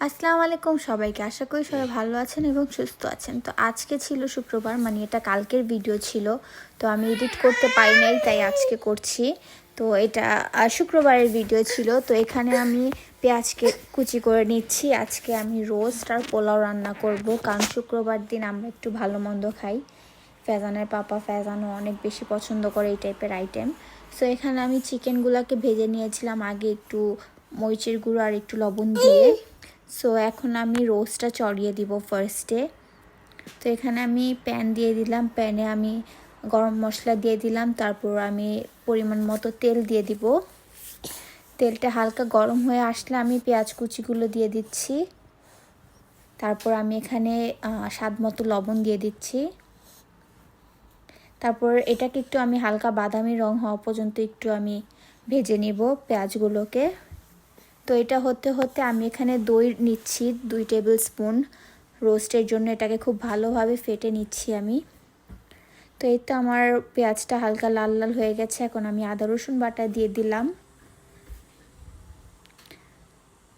আসসালামু আলাইকুম সবাইকে। আশা করি সবাই ভালো আছেন এবং সুস্থ আছেন। তো আজকে ছিল শুক্রবার, মানে এটা কালকের ভিডিও ছিল, তো আমি এডিট করতে পারি নাই, তাই আজকে করছি। তো এটা শুক্রবারের ভিডিও ছিল। তো এখানে আমি পেঁয়াজকে কুচি করে নিচ্ছি। আজকে আমি রোস্ট আর পোলাও রান্না করব, কারণ শুক্রবার দিন আমরা একটু ভালো মন্দ খাই। ফ্যাজানের পাপা ফ্যাজানও অনেক বেশি পছন্দ করে এই টাইপের আইটেম। সো এখানে আমি চিকেনগুলোকে ভেজে নিয়েছিলাম আগে একটু মরিচের গুঁড়ো আর একটু লবণ দিয়ে। সো এখন আমি রোস্টটা চড়িয়ে দিব ফার্স্টে। তো এখানে আমি প্যান দিয়ে দিলাম, প্যানে আমি গরম মশলা দিয়ে দিলাম, তারপর আমি পরিমাণ মতো তেল দিয়ে দিব। তেলটা হালকা গরম হয়ে আসলে আমি পেঁয়াজ কুচিগুলো দিয়ে দিচ্ছি। তারপর আমি এখানে স্বাদ মতো লবণ দিয়ে দিচ্ছি। তারপর এটাকে একটু আমি হালকা বাদামি রং হওয়া পর্যন্ত একটু আমি ভেজে নিব পেঁয়াজগুলোকে। তো এটা হতে হতে আমি এখানে দই নিচ্ছি 2 টেবিল স্পুন রোস্টের জন্য। এটাকে খুব ভালোভাবে ফেটে নিচ্ছি আমি। তো এই তো আমার পেঁয়াজটা হালকা লাল লাল হয়ে গেছে। এখন আমি আদা রসুন বাটা দিয়ে দিলাম।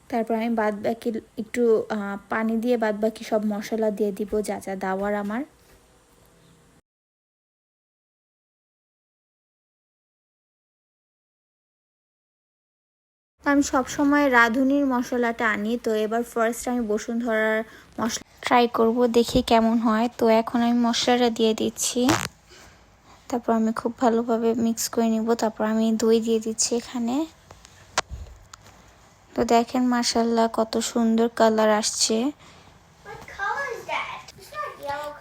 তারপর আমি বাদবাকি একটু পানি দিয়ে বাদবাকি সব মশলা দিয়ে দিব যা যা দেওয়ার আমার। আমি সবসময় রাঁধুনির মশলাটা আনি, তো এবার ফার্স্ট আমি বসুন্ধরার মশলা ট্রাই করব, দেখি কেমন হয়। তো এখন আমি মশলাটা দিয়ে দিচ্ছি। তারপর আমি খুব ভালোভাবে মিক্স করে নিব। তারপর আমি দই দিয়ে দিচ্ছি এখানে। তো দেখেন মাশাআল্লাহ কত সুন্দর কালার আসছে।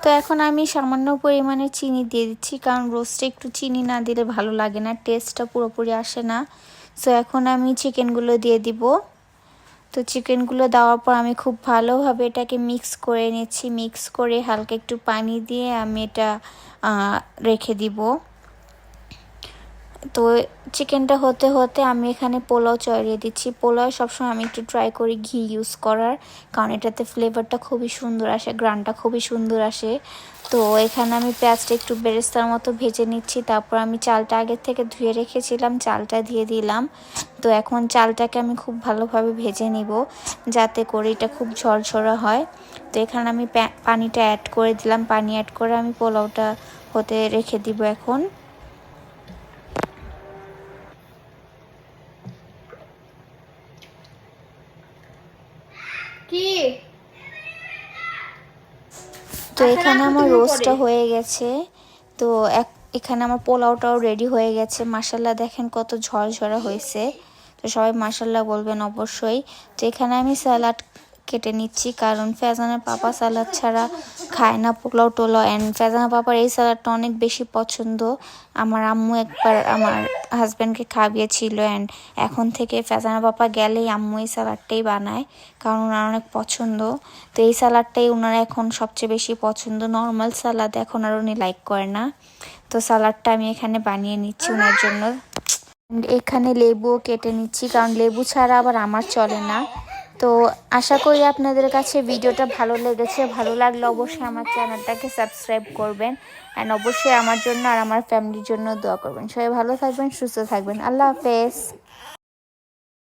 তো এখন আমি সামান্য পরিমাণে চিনি দিয়ে দিচ্ছি, কারণ রোস্টে একটু চিনি না দিলে ভালো লাগে না, টেস্টটা পুরোপুরি আসে না। সো এখন আমি চিকেনগুলো দিয়ে দিব। তো চিকেনগুলো দেওয়ার পর আমি খুব ভালোভাবে এটাকে মিক্স করে নিচ্ছি। মিক্স করে হালকা একটু পানি দিয়ে আমি এটা রেখে দিব। তো চিকেনটা হতে হতে আমি এখানে পোলাও চড়িয়ে দিচ্ছি। পোলাও সবসময় আমি একটু ট্রাই করি ঘি ইউজ করার, কারণ এটাতে ফ্লেভারটা খুবই সুন্দর আসে, গ্রানটা খুবই সুন্দর আসে। তো এখানে আমি পেঁয়াজটা একটু বেরেস্তার মতো ভেজে নিচ্ছি। তারপর আমি চালটা আগের থেকে ধুয়ে রেখেছিলাম, চালটা দিয়ে দিলাম। তো এখন চালটাকে আমি খুব ভালোভাবে ভেজে নিব, যাতে করে এটা খুব ঝরঝরা হয়। তো এখানে আমি পানিটা অ্যাড করে দিলাম। পানি অ্যাড করে আমি পোলাওটা হতে রেখে দিব এখন। তো এখানে আমার রোস্টটা হয়ে গেছে। তো এখানে আমার পোলাওটাও রেডি হয়ে গেছে। মাশাআল্লাহ দেখেন কত ঝরঝরা হয়েছে। তো সবাই মাশাআল্লাহ বলবেন অবশ্যই। তো এখানে আমি স্যালাড কেটে নিচ্ছি, কারণ ফ্যাজানের পাপা স্যালাড ছাড়া খায় না পোলাও টোলাও। অ্যান্ড ফ্যাজানের পাপার এই স্যালাডটা অনেক বেশি পছন্দ। আমার আম্মু একবার আমার হাজব্যান্ডকে খাইয়েছিল, অ্যান্ড এখন থেকে ফ্যাজানের পাপা গেলেই আম্মু এই স্যালাডটাই বানায়, কারণ ওনার অনেক পছন্দ। তো এই স্যালাডটাই ওনার এখন সবচেয়ে বেশি পছন্দ। নর্মাল স্যালাড এখন আর উনি লাইক করে না। তো স্যালাডটা আমি এখানে বানিয়ে নিচ্ছি ওনার জন্য। এখানে লেবুও কেটে নিচ্ছি, কারণ লেবু ছাড়া আবার আমার চলে না। তো আশা করি আপনাদের কাছে ভিডিওটা ভালো লেগেছে। ভালো লাগলে অবশ্যই আমার চ্যানেলটাকে সাবস্ক্রাইব করবেন, অ্যান্ড অবশ্যই আমার জন্য আর আমার ফ্যামিলির জন্য দোয়া করবেন। সবাই ভালো থাকবেন, সুস্থ থাকবেন। আল্লাহ হাফেজ।